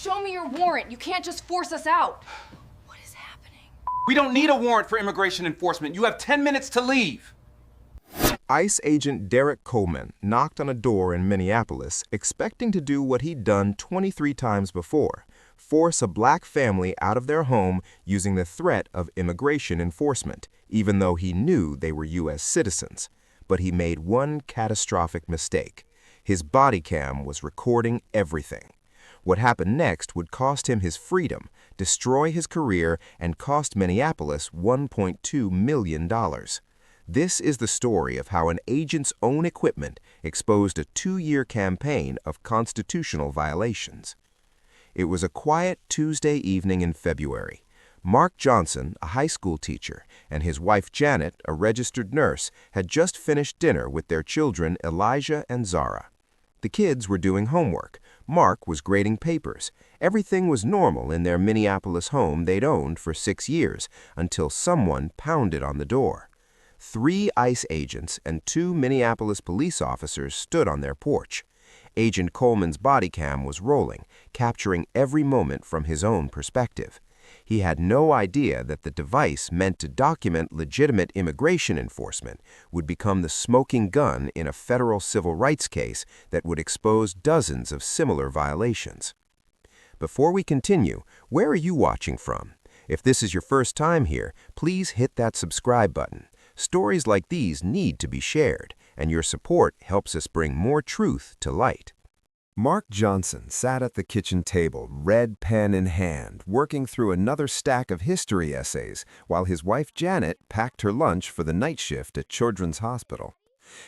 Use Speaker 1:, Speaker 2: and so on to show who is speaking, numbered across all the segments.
Speaker 1: Show me your warrant. You can't just force us out. What is happening?
Speaker 2: We don't need a warrant for immigration enforcement. You have 10 minutes to leave.
Speaker 3: ICE agent Derek Coleman knocked on a door in Minneapolis, expecting to do what he'd done 23 times before, force a black family out of their home using the threat of immigration enforcement, even though he knew they were U.S. citizens. But he made one catastrophic mistake. His body cam was recording everything. What happened next would cost him his freedom, destroy his career, and cost Minneapolis $1.2 million. This is the story of how an agent's own equipment exposed a 2-year campaign of constitutional violations. It was a quiet Tuesday evening in February. Mark Johnson, a high school teacher, and his wife Janet, a registered nurse, had just finished dinner with their children Elijah and Zara. The kids were doing homework. Mark was grading papers. Everything was normal in their Minneapolis home they'd owned for 6 years until someone pounded on the door. 3 ICE agents and 2 Minneapolis police officers stood on their porch. Agent Coleman's body cam was rolling, capturing every moment from his own perspective. He had no idea that the device meant to document legitimate immigration enforcement would become the smoking gun in a federal civil rights case that would expose dozens of similar violations. Before we continue, where are you watching from? If this is your first time here, please hit that subscribe button. Stories like these need to be shared, and your support helps us bring more truth to light. Mark Johnson sat at the kitchen table, red pen in hand, working through another stack of history essays, while his wife Janet packed her lunch for the night shift at Children's Hospital.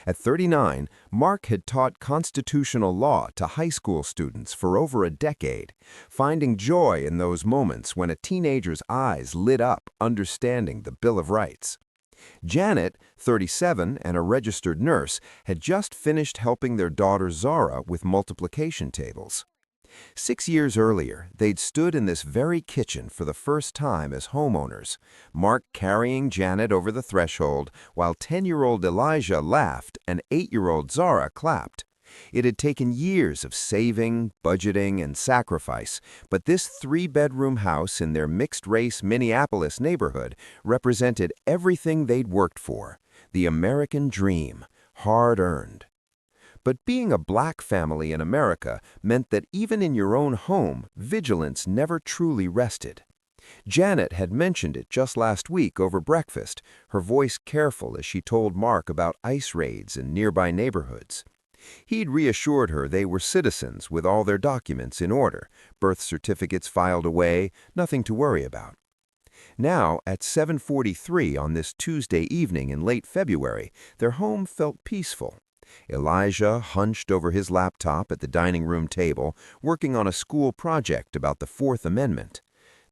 Speaker 3: At 39, Mark had taught constitutional law to high school students for over a decade, finding joy in those moments when a teenager's eyes lit up understanding the Bill of Rights. Janet, 37 and a registered nurse, had just finished helping their daughter Zara with multiplication tables. 6 years earlier, they'd stood in this very kitchen for the first time as homeowners, Mark carrying Janet over the threshold while 10-year-old Elijah laughed and 8-year-old Zara clapped. It had taken years of saving, budgeting, and sacrifice, but this 3-bedroom house in their mixed-race Minneapolis neighborhood represented everything they'd worked for, the American dream, hard-earned. But being a black family in America meant that even in your own home, vigilance never truly rested. Janet had mentioned it just last week over breakfast, her voice careful as she told Mark about ICE raids in nearby neighborhoods. He'd reassured her they were citizens with all their documents in order, birth certificates filed away, nothing to worry about. Now, at 7:43 on this Tuesday evening in late February, their home felt peaceful. Elijah hunched over his laptop at the dining room table, working on a school project about the Fourth Amendment.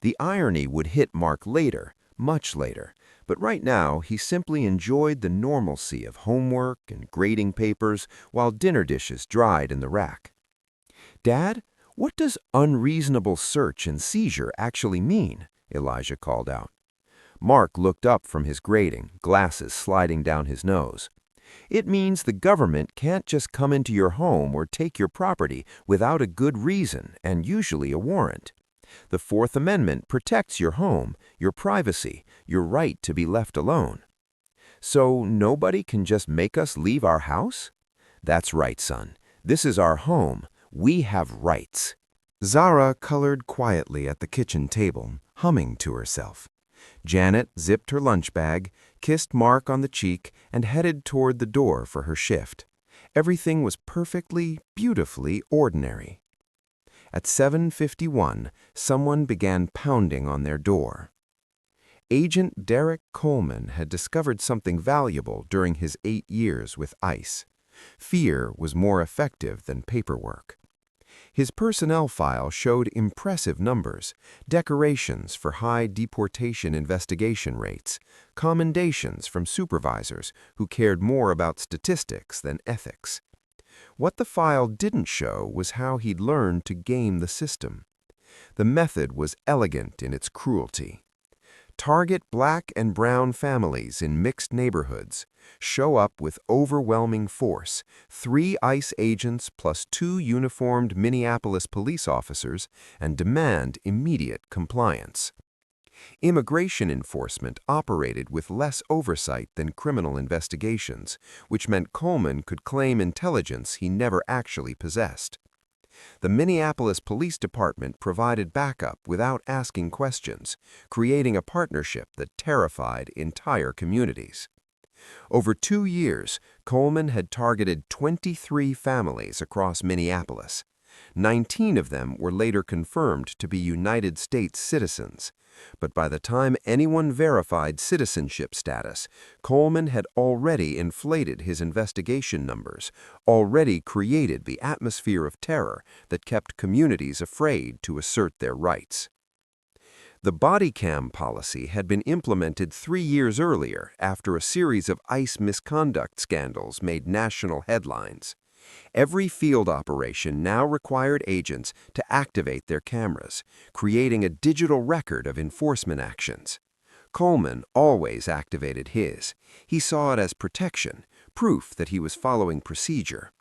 Speaker 3: The irony would hit Mark later, much later, but right now he simply enjoyed the normalcy of homework and grading papers while dinner dishes dried in the rack. "Dad, what does unreasonable search and seizure actually mean?" Elijah called out. Mark looked up from his grading, glasses sliding down his nose. "It means the government can't just come into your home or take your property without a good reason and usually a warrant. The Fourth Amendment protects your home, your privacy, your right to be left alone." "So nobody can just make us leave our house?" "That's right, son. This is our home. We have rights." Zara colored quietly at the kitchen table, humming to herself. Janet zipped her lunch bag, kissed Mark on the cheek, and headed toward the door for her shift. Everything was perfectly, beautifully ordinary. At 7:51, someone began pounding on their door. Agent Derek Coleman had discovered something valuable during his 8 years with ICE. Fear was more effective than paperwork. His personnel file showed impressive numbers, decorations for high deportation investigation rates, commendations from supervisors who cared more about statistics than ethics. What the file didn't show was how he'd learned to game the system. The method was elegant in its cruelty.
Speaker 4: Target black and brown families in mixed neighborhoods. Show up with overwhelming force, 3 ICE agents plus 2 uniformed Minneapolis police officers, and demand immediate compliance. Immigration enforcement operated with less oversight than criminal investigations, which meant Coleman could claim intelligence he never actually possessed. The Minneapolis Police Department provided backup without asking questions, creating a partnership that terrified entire communities. Over 2 years, Coleman had targeted 23 families across Minneapolis. 19 of them were later confirmed to be United States citizens. But by the time anyone verified citizenship status, Coleman had already inflated his investigation numbers, already created the atmosphere of terror that kept communities afraid to assert their rights. The body cam policy had been implemented 3 years earlier after a series of ICE misconduct scandals made national headlines. Every field operation now required agents to activate their cameras, creating a digital record of enforcement actions. Coleman always activated his. He saw it as protection, proof that he was following procedure.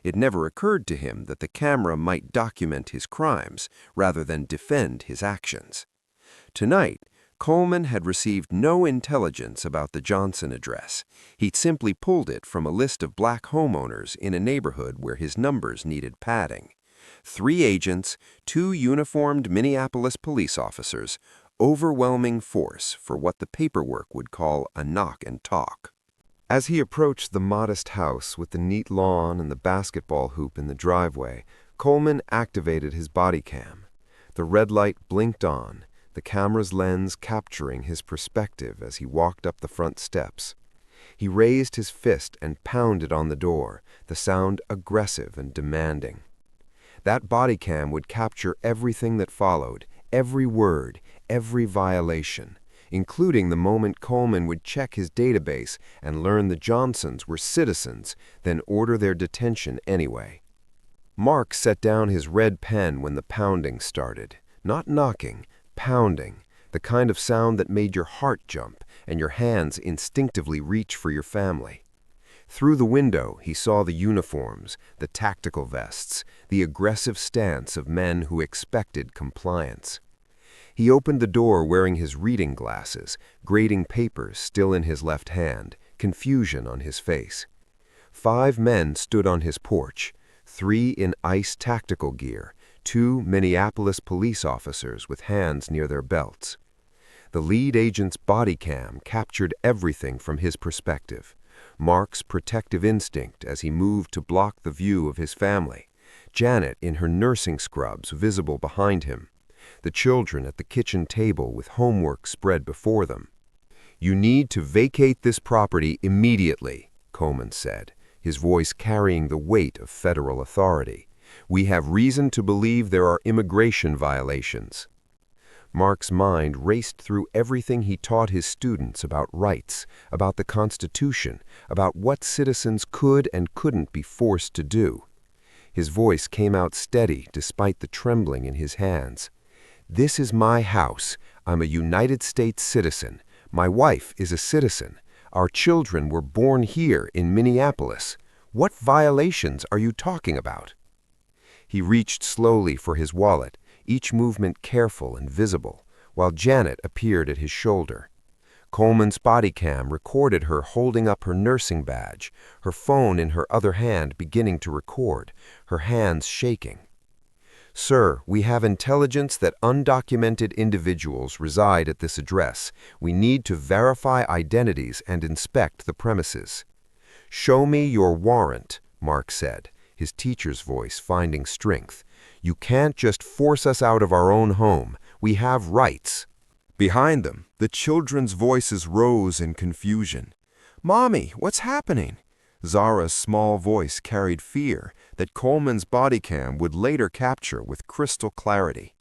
Speaker 4: It never occurred to him that the camera might document his crimes rather than defend his actions. Tonight, Coleman had received no intelligence about the Johnson address. He'd simply pulled it from a list of black homeowners in a neighborhood where his numbers needed padding. 3 agents, 2 uniformed Minneapolis police officers, overwhelming force for what the paperwork would call a knock and talk. As he approached the modest house with the neat lawn and the basketball hoop in the driveway, Coleman activated his body cam. The red light blinked on, the camera's lens capturing his perspective as he walked up the front steps. He raised his fist and pounded on the door, the sound aggressive and demanding. That body cam would capture everything that followed, every word, every violation, including the moment Coleman would check his database and learn the Johnsons were citizens, then order their detention anyway. Mark set down his red pen when the pounding started, not knocking, pounding, the kind of sound that made your heart jump and your hands instinctively reach for your family. Through the window, he saw the uniforms, the tactical vests, the aggressive stance of men who expected compliance. He opened the door wearing his reading glasses, grading papers still in his left hand, confusion on his face. 5 men stood on his porch, 3 in ICE tactical gear, 2 Minneapolis police officers with hands near their belts. The lead agent's body cam captured everything from his perspective. Mark's protective instinct as he moved to block the view of his family. Janet in her nursing scrubs visible behind him. The children at the kitchen table with homework spread before them. "You need to vacate this property immediately," Coleman said, his voice carrying the weight of federal authority. "We have reason to believe there are immigration violations." Mark's mind raced through everything he taught his students about rights, about the Constitution, about what citizens could and couldn't be forced to do. His voice came out steady despite the trembling in his hands. "This is my house. I'm a United States citizen. My wife is a citizen. Our children were born here in Minneapolis. What violations are you talking about?" He reached slowly for his wallet, each movement careful and visible, while Janet appeared at his shoulder. Coleman's body cam recorded her holding up her nursing badge, her phone in her other hand beginning to record, her hands shaking. "Sir, we have intelligence that undocumented individuals reside at this address. We need to verify identities and inspect the premises." "Show me your warrant," Mark said, his teacher's voice finding strength. "You can't just force us out of our own home. We have rights." Behind them, the children's voices rose in confusion. "Mommy, what's happening?" Zara's small voice carried fear that Coleman's body cam would later capture with crystal clarity.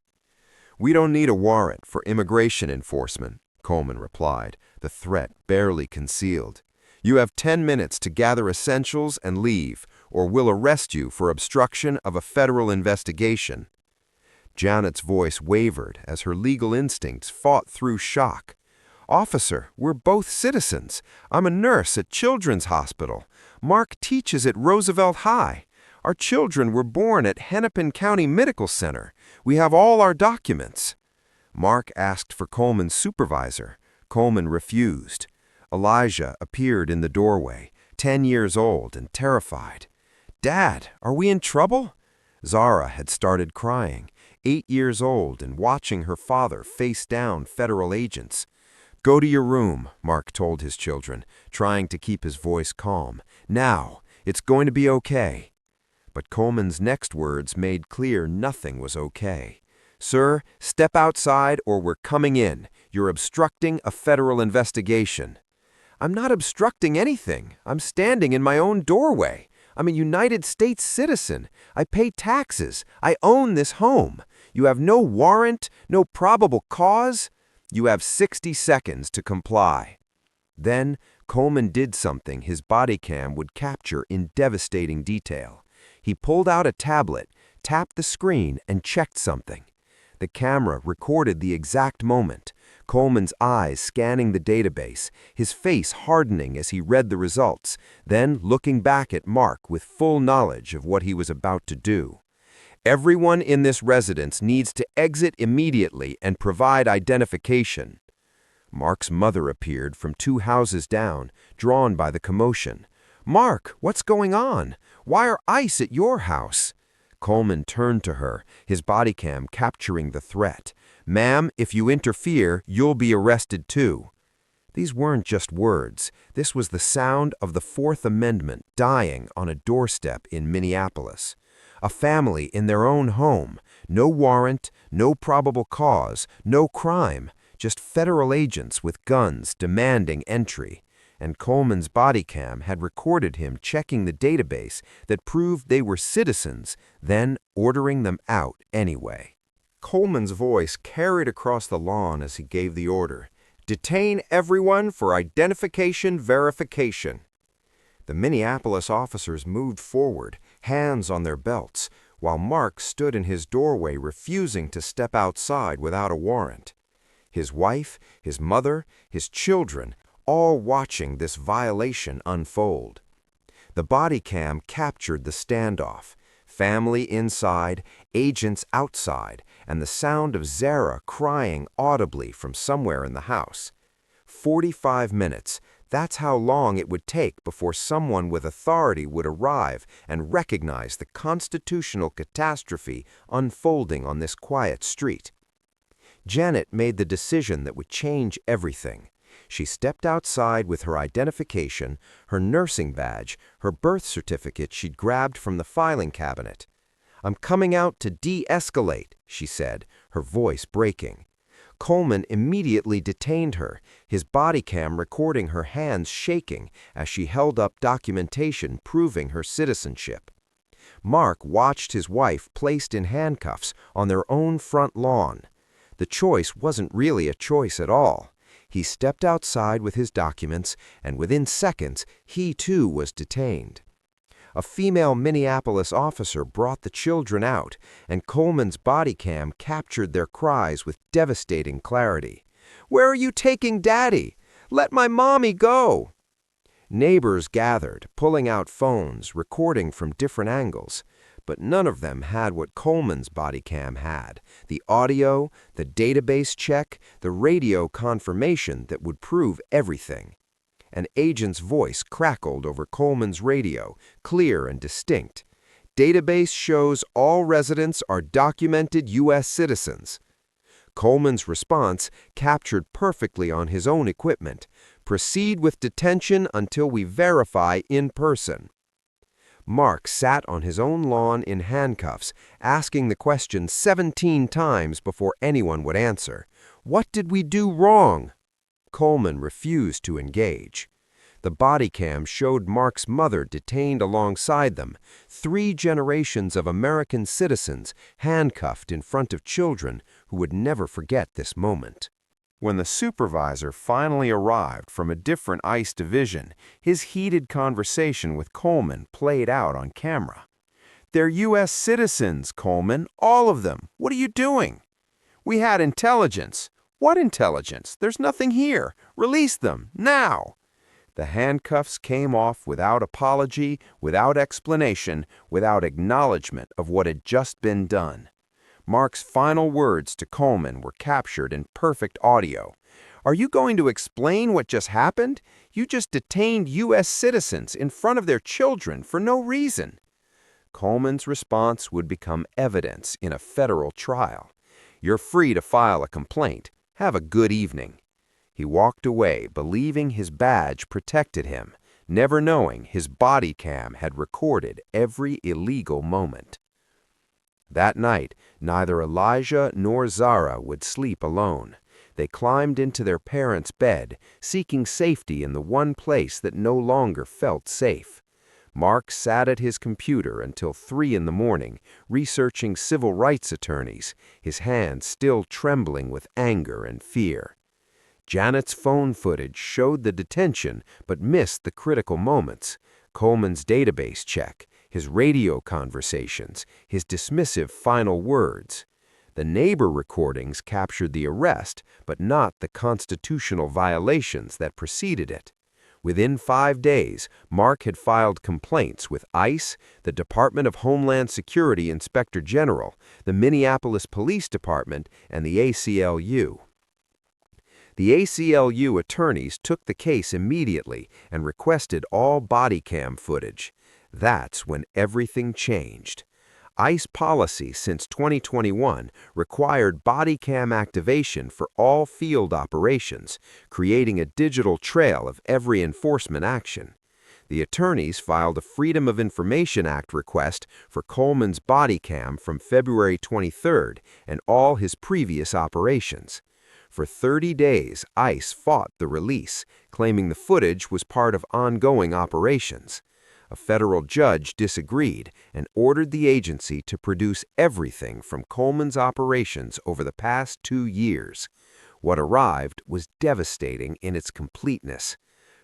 Speaker 4: "We don't need a warrant for immigration enforcement," Coleman replied, the threat barely concealed. "You have 10 minutes to gather essentials and leave, or we'll arrest you for obstruction of a federal investigation." Janet's voice wavered as her legal instincts fought through shock. "Officer, we're both citizens. I'm a nurse at Children's Hospital. Mark teaches at Roosevelt High. Our children were born at Hennepin County Medical Center. We have all our documents." Mark asked for Coleman's supervisor. Coleman refused. Elijah appeared in the doorway, 10 years old and terrified. "Dad, are we in trouble?" Zara had started crying, 8 years old and watching her father face down federal agents. "Go to your room," Mark told his children, trying to keep his voice calm. "Now, it's going to be okay." But Coleman's next words made clear nothing was okay. "Sir, step outside or we're coming in. You're obstructing a federal investigation." "I'm not obstructing anything. I'm standing in my own doorway. I'm a United States citizen. I pay taxes. I own this home. You have no warrant, no probable cause. You have 60 seconds to comply." Then Coleman did something his body cam would capture in devastating detail. He pulled out a tablet, tapped the screen, and checked something. The camera recorded the exact moment, Coleman's eyes scanning the database, his face hardening as he read the results, then looking back at Mark with full knowledge of what he was about to do. "Everyone in this residence needs to exit immediately and provide identification." Mark's mother appeared from 2 houses down, drawn by the commotion. "Mark, what's going on? Why are ICE at your house?" Coleman turned to her, his body cam capturing the threat. "Ma'am, if you interfere, you'll be arrested too." These weren't just words. This was the sound of the Fourth Amendment dying on a doorstep in Minneapolis. A family in their own home, no warrant, no probable cause, no crime, just federal agents with guns demanding entry. And Coleman's body cam had recorded him checking the database that proved they were citizens, then ordering them out anyway. Coleman's voice carried across the lawn as he gave the order, "Detain everyone for identification verification." The Minneapolis officers moved forward, hands on their belts, while Mark stood in his doorway refusing to step outside without a warrant. His wife, his mother, his children, all watching this violation unfold. The body cam captured the standoff, family inside, agents outside, and the sound of Zara crying audibly from somewhere in the house. 45 minutes, that's how long it would take before someone with authority would arrive and recognize the constitutional catastrophe unfolding on this quiet street. Janet made the decision that would change everything. She stepped outside with her identification, her nursing badge, her birth certificate she'd grabbed from the filing cabinet. "I'm coming out to de-escalate," she said, her voice breaking. Coleman immediately detained her, his body cam recording her hands shaking as she held up documentation proving her citizenship. Mark watched his wife placed in handcuffs on their own front lawn. The choice wasn't really a choice at all. He stepped outside with his documents, and within seconds, he too was detained. A female Minneapolis officer brought the children out, and Coleman's body cam captured their cries with devastating clarity. "Where are you taking Daddy? Let my mommy go!" Neighbors gathered, pulling out phones, recording from different angles. But none of them had what Coleman's body cam had, the audio, the database check, the radio confirmation that would prove everything. An agent's voice crackled over Coleman's radio, clear and distinct. "Database shows all residents are documented U.S. citizens." Coleman's response, captured perfectly on his own equipment, "Proceed with detention until we verify in person." Mark sat on his own lawn in handcuffs, asking the question 17 times before anyone would answer. "What did we do wrong?" Coleman refused to engage. The body cam showed Mark's mother detained alongside them, 3 generations of American citizens handcuffed in front of children who would never forget this moment. When the supervisor finally arrived from a different ICE division, his heated conversation with Coleman played out on camera. "They're U.S. citizens, Coleman, all of them. What are you doing?" "We had intelligence." What intelligence? There's nothing here. Release them, now. The handcuffs came off without apology, without explanation, without acknowledgement of what had just been done. Mark's final words to Coleman were captured in perfect audio. "Are you going to explain what just happened? You just detained U.S. citizens in front of their children for no reason." Coleman's response would become evidence in a federal trial. "You're free to file a complaint. Have a good evening." He walked away, believing his badge protected him, never knowing his body cam had recorded every illegal moment. That night, neither Elijah nor Zara would sleep alone. They climbed into their parents' bed, seeking safety in the one place that no longer felt safe. Mark sat at his computer until 3 in the morning, researching civil rights attorneys, his hands still trembling with anger and fear. Janet's phone footage showed the detention but missed the critical moments: Coleman's database check, his radio conversations, his dismissive final words. The neighbor recordings captured the arrest, but not the constitutional violations that preceded it. Within 5 days, Mark had filed complaints with ICE, the Department of Homeland Security Inspector General, the Minneapolis Police Department, and the ACLU. The ACLU attorneys took the case immediately and requested all body cam footage. That's when everything changed. ICE policy since 2021 required body cam activation for all field operations, creating a digital trail of every enforcement action. The attorneys filed a Freedom of Information Act request for Coleman's body cam from February 23rd and all his previous operations. For 30 days, ICE fought the release, claiming the footage was part of ongoing operations. A federal judge disagreed and ordered the agency to produce everything from Coleman's operations over the past 2 years. What arrived was devastating in its completeness.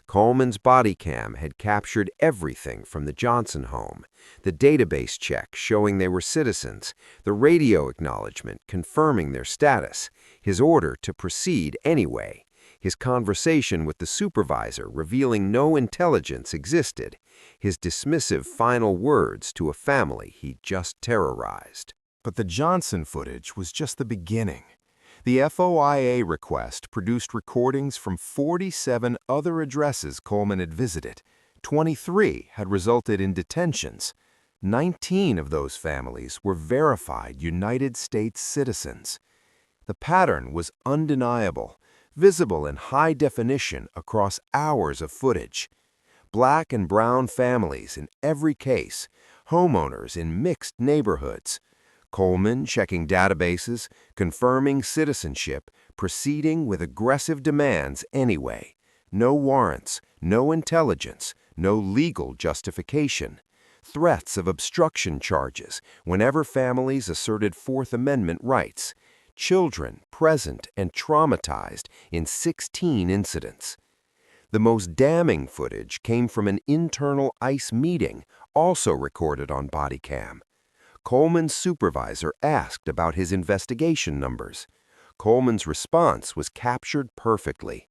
Speaker 4: Coleman's body cam had captured everything from the Johnson home: the database check showing they were citizens, the radio acknowledgement confirming their status, his order to proceed anyway, his conversation with the supervisor revealing no intelligence existed, his dismissive final words to a family he'd just terrorized.
Speaker 3: But the Johnson footage was just the beginning. The FOIA request produced recordings from 47 other addresses Coleman had visited. 23 had resulted in detentions. 19 of those families were verified United States citizens. The pattern was undeniable, visible in high definition across hours of footage. Black and brown families in every case, homeowners in mixed neighborhoods. Coleman checking databases, confirming citizenship, proceeding with aggressive demands anyway. No warrants, no intelligence, no legal justification. Threats of obstruction charges whenever families asserted Fourth Amendment rights. Children present and traumatized in 16 incidents. The most damning footage came from an internal ICE meeting, also recorded on body cam. Coleman's supervisor asked about his investigation numbers. Coleman's response was captured perfectly.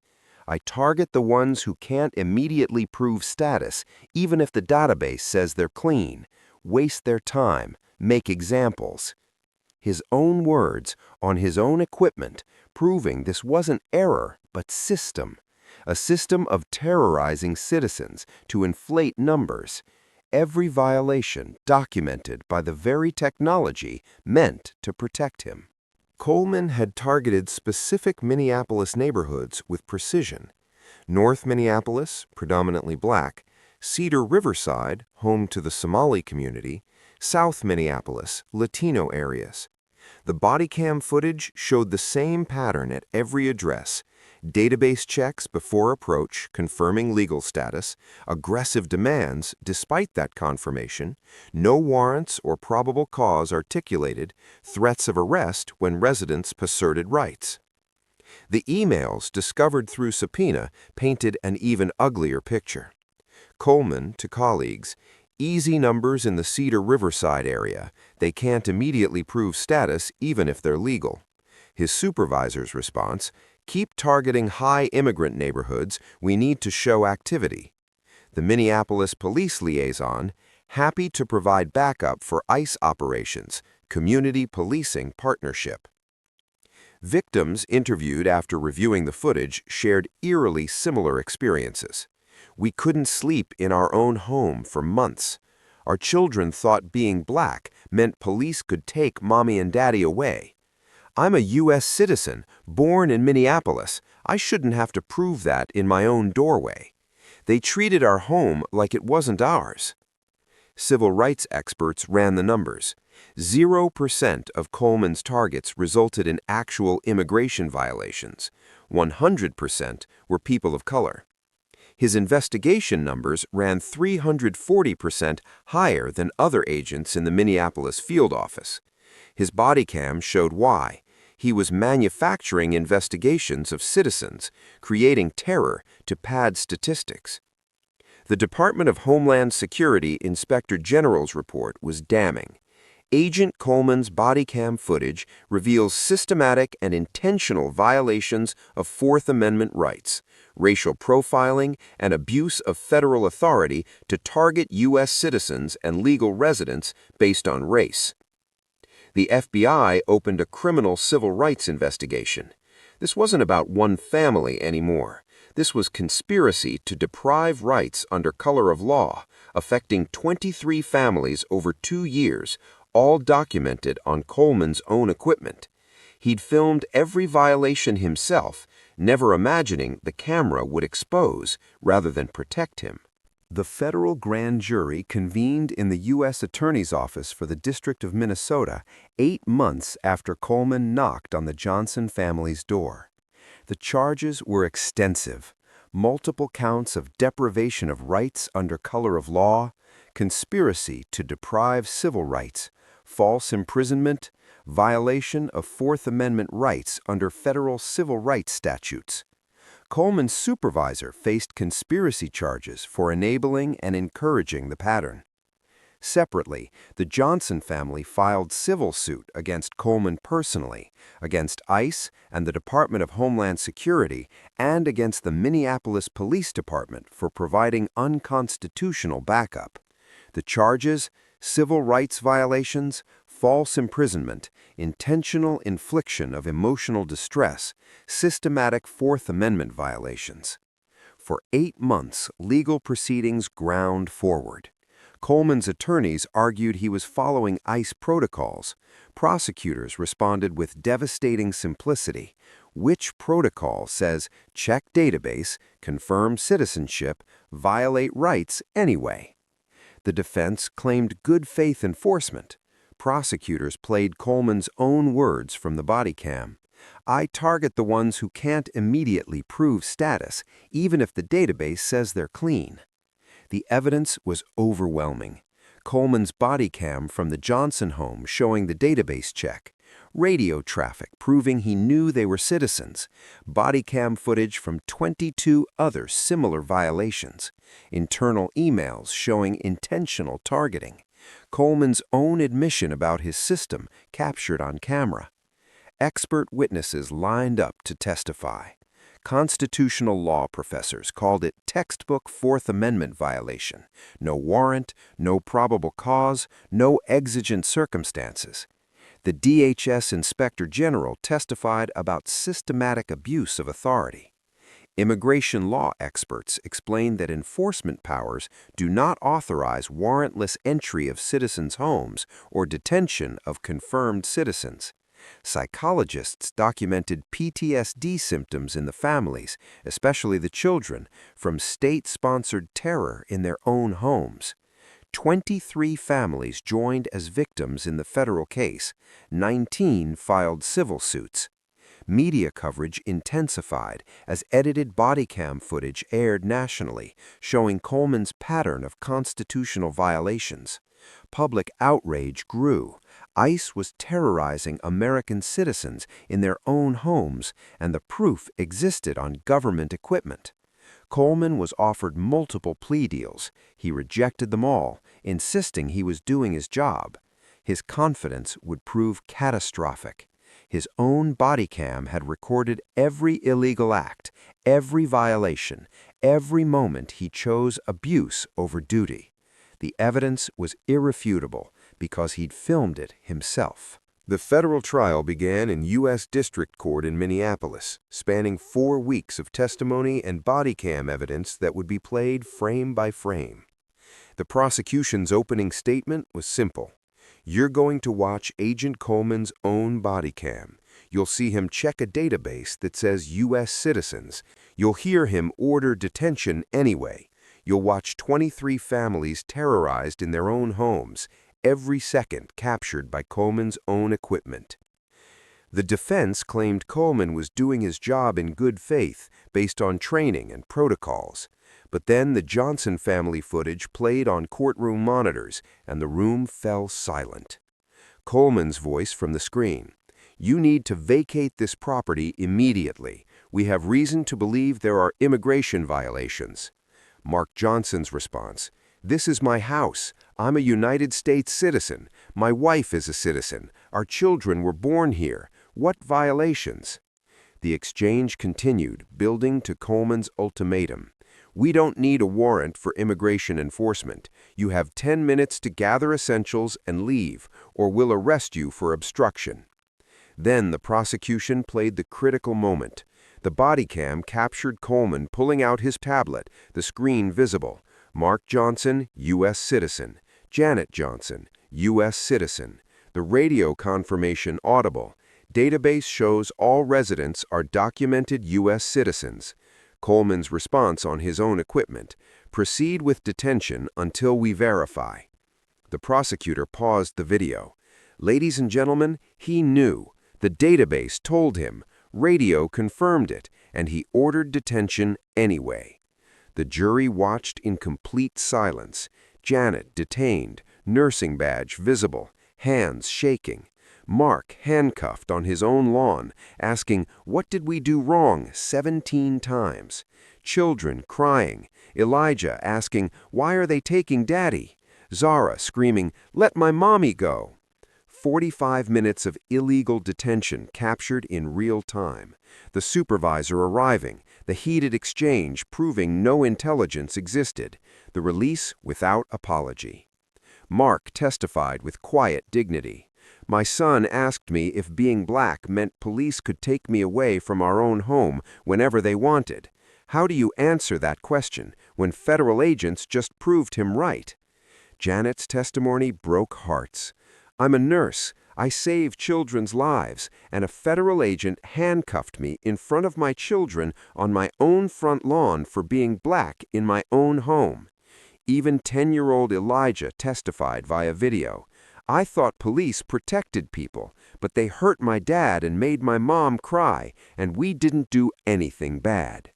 Speaker 3: "I target the ones who can't immediately prove status, even if the database says they're clean. Waste their time, make examples." His own words, on his own equipment, proving this wasn't error, but system. A system of terrorizing citizens to inflate numbers. Every violation documented by the very technology meant to protect him. Coleman had targeted specific Minneapolis neighborhoods with precision. North Minneapolis, predominantly black; Cedar Riverside, home to the Somali community; South Minneapolis, Latino areas. The body cam footage showed the same pattern at every address: database checks before approach confirming legal status, aggressive demands despite that confirmation, no warrants or probable cause articulated, threats of arrest when residents asserted rights. The emails discovered through subpoena painted an even uglier picture. Coleman to colleagues: "Easy numbers in the Cedar Riverside area. They can't immediately prove status even if they're legal."
Speaker 4: His supervisor's response, "Keep targeting high immigrant neighborhoods. We need to show activity." The Minneapolis police liaison, "Happy to provide backup for ICE operations, community policing partnership." Victims interviewed after reviewing the footage shared eerily similar experiences. "We couldn't sleep in our own home for months. Our children thought being black meant police could take mommy and daddy away. I'm a U.S. citizen, born in Minneapolis. I shouldn't have to prove that in my own doorway. They treated our home like it wasn't ours." Civil rights experts ran the numbers. 0% of Coleman's targets resulted in actual immigration violations. 100% were people of color. His investigation numbers ran 340% higher than other agents in the Minneapolis field office. His body cam showed why. He was manufacturing investigations of citizens, creating terror to pad statistics. The Department of Homeland Security Inspector General's report was damning. Agent Coleman's body cam footage reveals systematic and intentional violations of Fourth Amendment rights, racial profiling, and abuse of federal authority to target U.S. citizens and legal residents based on race. The FBI opened a criminal civil rights investigation. This wasn't about one family anymore. This was conspiracy to deprive rights under color of law, affecting 23 families over 2 years, all documented on Coleman's own equipment. He'd filmed every violation himself, never imagining the camera would expose rather than protect him. The federal grand jury convened in the U.S. Attorney's Office for the District of Minnesota 8 months after Coleman knocked on the Johnson family's door. The charges were extensive: multiple counts of deprivation of rights under color of law, conspiracy to deprive civil rights, false imprisonment, violation of Fourth Amendment rights under federal civil rights statutes. Coleman's supervisor faced conspiracy charges for enabling and encouraging the pattern. Separately, the Johnson family filed civil suit against Coleman personally, against ICE and the Department of Homeland Security, and against the Minneapolis Police Department for providing unconstitutional backup. The charges: civil rights violations, false imprisonment, intentional infliction of emotional distress, systematic Fourth Amendment violations. For 8 months, legal proceedings ground forward. Coleman's attorneys argued he was following ICE protocols. Prosecutors responded with devastating simplicity. Which protocol says check database, confirm citizenship, violate rights anyway? The defense claimed good faith enforcement. Prosecutors played Coleman's own words from the body cam. "I target the ones who can't immediately prove status, even if the database says they're clean." The evidence was overwhelming. Coleman's body cam from the Johnson home showing the database check, radio traffic proving he knew they were citizens, body cam footage from 22 other similar violations, internal emails showing intentional targeting, Coleman's own admission about his system captured on camera. Expert witnesses lined up to testify. Constitutional law professors called it textbook Fourth Amendment violation. No warrant, no probable cause, no exigent circumstances. The DHS Inspector General testified about systematic abuse of authority. Immigration law experts explained that enforcement powers do not authorize warrantless entry of citizens' homes or detention of confirmed citizens. Psychologists documented PTSD symptoms in the families, especially the children, from state-sponsored terror in their own homes. 23 families joined as victims in the federal case. 19 filed civil suits. Media coverage intensified as edited body cam footage aired nationally, showing Coleman's pattern of constitutional violations. Public outrage grew. ICE was terrorizing American citizens in their own homes, and the proof existed on government equipment. Coleman was offered multiple plea deals. He rejected them all, insisting he was doing his job. His confidence would prove catastrophic. His own body cam had recorded every illegal act, every violation, every moment he chose abuse over duty. The evidence was irrefutable because he'd filmed it himself. The federal trial began in U.S. District Court in Minneapolis, spanning 4 weeks of testimony and body cam evidence that would be played frame by frame. The prosecution's opening statement was simple. You're going to watch Agent Coleman's own body cam. You'll see him check a database that says U.S. citizens. You'll hear him order detention anyway. You'll watch 23 families terrorized in their own homes, every second captured by Coleman's own equipment. The defense claimed Coleman was doing his job in good faith based on training and protocols. But then the Johnson family footage played on courtroom monitors, and the room fell silent. Coleman's voice from the screen. You need to vacate this property immediately. We have reason to believe there are immigration violations. Mark Johnson's response. This is my house. I'm a United States citizen. My wife is a citizen. Our children were born here. What violations? The exchange continued, building to Coleman's ultimatum. We don't need a warrant for immigration enforcement. You have 10 minutes to gather essentials and leave, or we'll arrest you for obstruction. Then the prosecution played the critical moment. The body cam captured Coleman pulling out his tablet, the screen visible. Mark Johnson, U.S. citizen. Janet Johnson, U.S. citizen. The radio confirmation audible. Database shows all residents are documented U.S. citizens. Coleman's response on his own equipment. Proceed with detention until we verify. The prosecutor paused the video. Ladies and gentlemen, he knew. The database told him. Radio confirmed it, and he ordered detention anyway. The jury watched in complete silence. Janet detained, nursing badge visible, hands shaking. Mark handcuffed on his own lawn, asking, "What did we do wrong?" 17 times. Children crying. Elijah asking, "Why are they taking Daddy?" Zara screaming, "Let my mommy go." 45 minutes of illegal detention captured in real time. The supervisor arriving, the heated exchange proving no intelligence existed, the release without apology. Mark testified with quiet dignity. My son asked me if being black meant police could take me away from our own home whenever they wanted. How do you answer that question when federal agents just proved him right? Janet's testimony broke hearts. I'm a nurse. I save children's lives, and a federal agent handcuffed me in front of my children on my own front lawn for being black in my own home. Even 10-year-old Elijah testified via video. I thought police protected people, but they hurt my dad and made my mom cry, and we didn't do anything bad.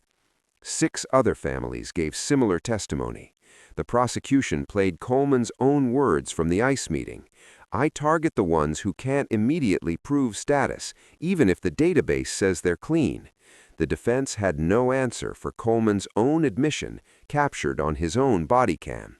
Speaker 4: 6 other families gave similar testimony. The prosecution played Coleman's own words from the ICE meeting. I target the ones who can't immediately prove status, even if the database says they're clean. The defense had no answer for Coleman's own admission, captured on his own body cam.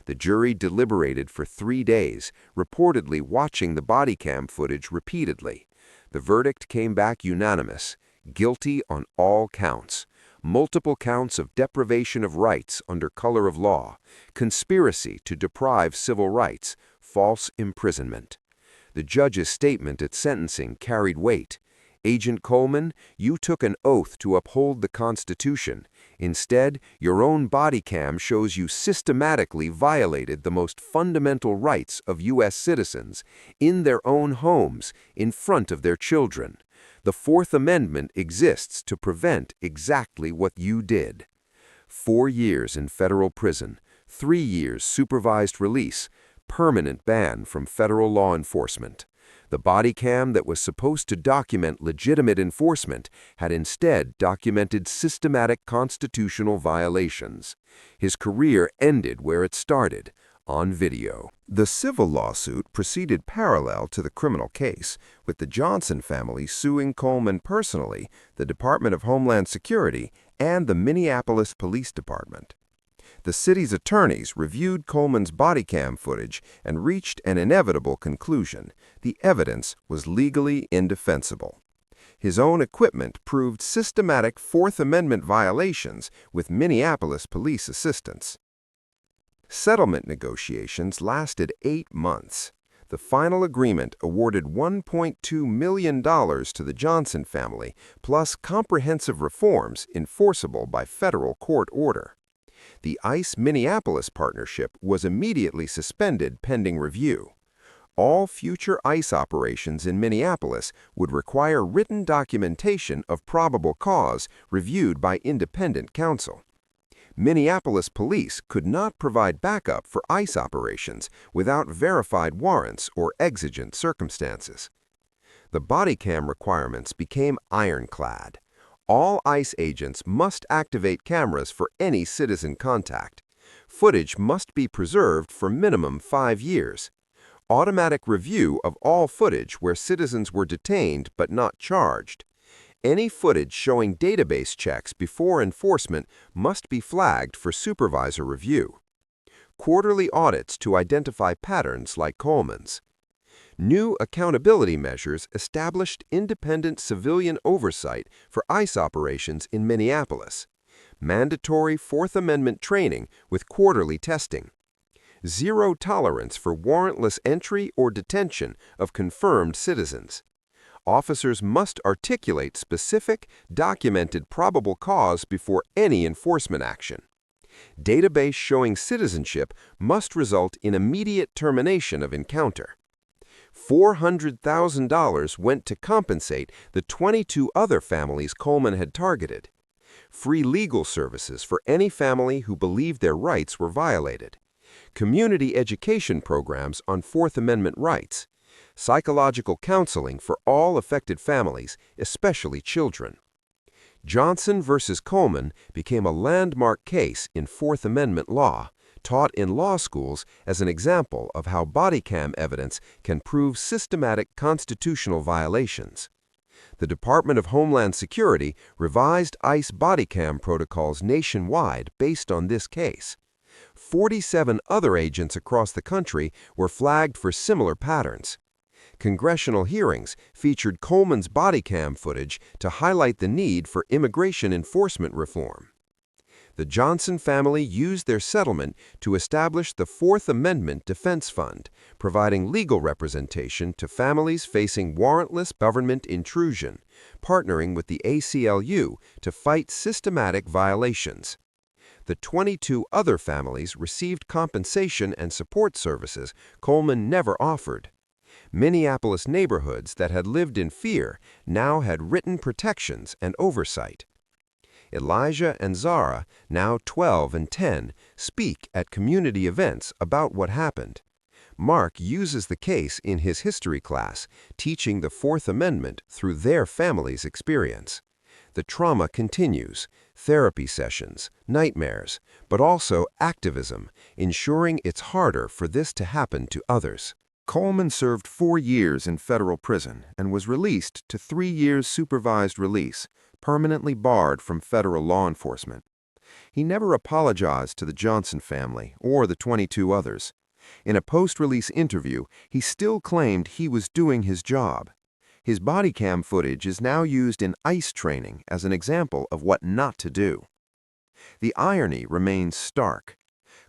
Speaker 4: The jury deliberated for 3 days, reportedly watching the body cam footage repeatedly. The verdict came back unanimous, guilty on all counts. Multiple counts of deprivation of rights under color of law, conspiracy to deprive civil rights, false imprisonment. The judge's statement at sentencing carried weight. Agent Coleman, you took an oath to uphold the Constitution. Instead, your own body cam shows you systematically violated the most fundamental rights of U.S. citizens in their own homes, in front of their children. The Fourth Amendment exists to prevent exactly what you did. 4 years in federal prison, 3 years supervised release, permanent ban from federal law enforcement. The body cam that was supposed to document legitimate enforcement had instead documented systematic constitutional violations. His career ended where it started, on video. The civil lawsuit proceeded parallel to the criminal case, with the Johnson family suing Coleman personally, the Department of Homeland Security, and the Minneapolis Police Department. The city's attorneys reviewed Coleman's body cam footage and reached an inevitable conclusion. The evidence was legally indefensible. His own equipment proved systematic Fourth Amendment violations with Minneapolis police assistance. Settlement negotiations lasted 8 months. The final agreement awarded $1.2 million to the Johnson family, plus comprehensive reforms enforceable by federal court order. The ICE-Minneapolis partnership was immediately suspended pending review. All future ICE operations in Minneapolis would require written documentation of probable cause reviewed by independent counsel. Minneapolis police could not provide backup for ICE operations without verified warrants or exigent circumstances. The body cam requirements became ironclad. All ICE agents must activate cameras for any citizen contact. Footage must be preserved for minimum 5 years. Automatic review of all footage where citizens were detained but not charged. Any footage showing database checks before enforcement must be flagged for supervisor review. Quarterly audits to identify patterns like Coleman's. New accountability measures established independent civilian oversight for ICE operations in Minneapolis. Mandatory Fourth Amendment training with quarterly testing. Zero tolerance for warrantless entry or detention of confirmed citizens. Officers must articulate specific, documented probable cause before any enforcement action. Database showing citizenship must result in immediate termination of encounter. $400,000 went to compensate the 22 other families Coleman had targeted. Free legal services for any family who believed their rights were violated. Community education programs on Fourth Amendment rights. Psychological counseling for all affected families, especially children. Johnson versus Coleman became a landmark case in Fourth Amendment law, taught in law schools as an example of how body cam evidence can prove systematic constitutional violations. The Department of Homeland Security revised ICE body cam protocols nationwide based on this case. 47 other agents across the country were flagged for similar patterns. Congressional hearings featured Coleman's body cam footage to highlight the need for immigration enforcement reform. The Johnson family used their settlement to establish the Fourth Amendment Defense Fund, providing legal representation to families facing warrantless government intrusion, partnering with the ACLU to fight systematic violations. The 22 other families received compensation and support services Coleman never offered. Minneapolis neighborhoods that had lived in fear now had written protections and oversight. Elijah and Zara, now 12 and 10, speak at community events about what happened. Mark uses the case in his history class, teaching the Fourth Amendment through their family's experience. The trauma continues, therapy sessions, nightmares, but also activism, ensuring it's harder for this to happen to others. Coleman served 4 years in federal prison and was released to 3 years supervised release, permanently barred from federal law enforcement. He never apologized to the Johnson family or the 22 others. In a post-release interview, he still claimed he was doing his job. His body cam footage is now used in ICE training as an example of what not to do. The irony remains stark.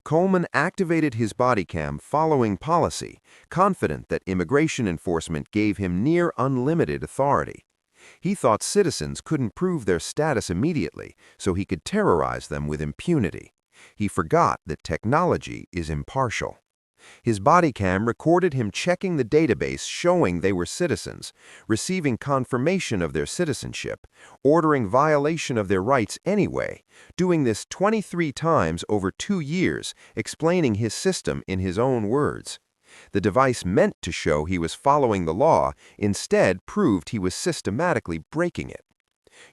Speaker 4: Coleman activated his body cam following policy, confident that immigration enforcement gave him near unlimited authority. He thought citizens couldn't prove their status immediately, so he could terrorize them with impunity. He forgot that technology is impartial. His body cam recorded him checking the database showing they were citizens, receiving confirmation of their citizenship, ordering violation of their rights anyway, doing this 23 times over 2 years, explaining his system in his own words. The device meant to show he was following the law, instead proved he was systematically breaking it.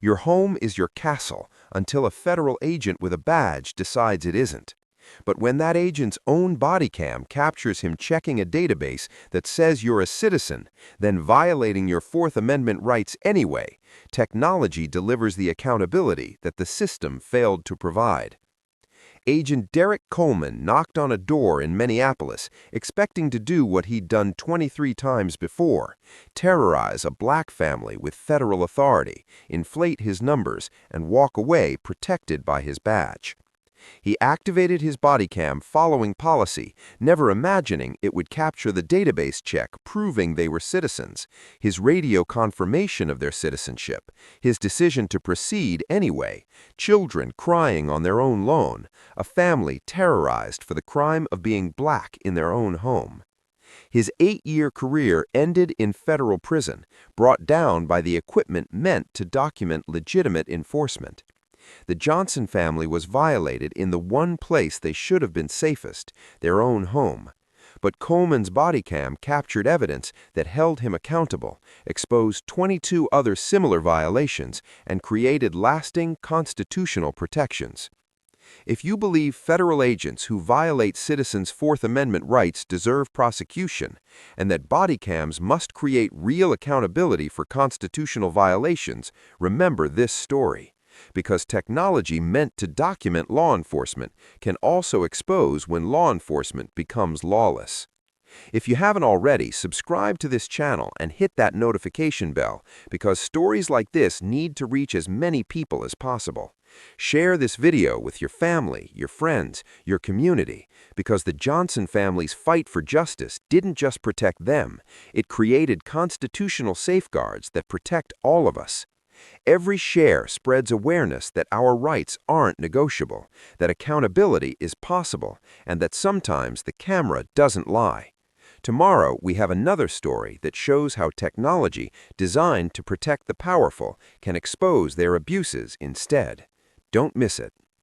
Speaker 4: Your home is your castle until a federal agent with a badge decides it isn't. But when that agent's own body cam captures him checking a database that says you're a citizen, then violating your Fourth Amendment rights anyway, technology delivers the accountability that the system failed to provide. Agent Derek Coleman knocked on a door in Minneapolis, expecting to do what he'd done 23 times before: terrorize a black family with federal authority, inflate his numbers, and walk away protected by his badge. He activated his body cam following policy, never imagining it would capture the database check proving they were citizens, his radio confirmation of their citizenship, his decision to proceed anyway, children crying on their own lawn, a family terrorized for the crime of being black in their own home. His 8-year career ended in federal prison, brought down by the equipment meant to document legitimate enforcement. The Johnson family was violated in the one place they should have been safest, their own home. But Coleman's body cam captured evidence that held him accountable, exposed 22 other similar violations, and created lasting constitutional protections. If you believe federal agents who violate citizens' Fourth Amendment rights deserve prosecution, and that body cams must create real accountability for constitutional violations, remember this story. Because technology meant to document law enforcement can also expose when law enforcement becomes lawless. If you haven't already, subscribe to this channel and hit that notification bell, because stories like this need to reach as many people as possible. Share this video with your family, your friends, your community, because the Johnson family's fight for justice didn't just protect them, it created constitutional safeguards that protect all of us. Every share spreads awareness that our rights aren't negotiable, that accountability is possible, and that sometimes the camera doesn't lie. Tomorrow, we have another story that shows how technology designed to protect the powerful can expose their abuses instead. Don't miss it.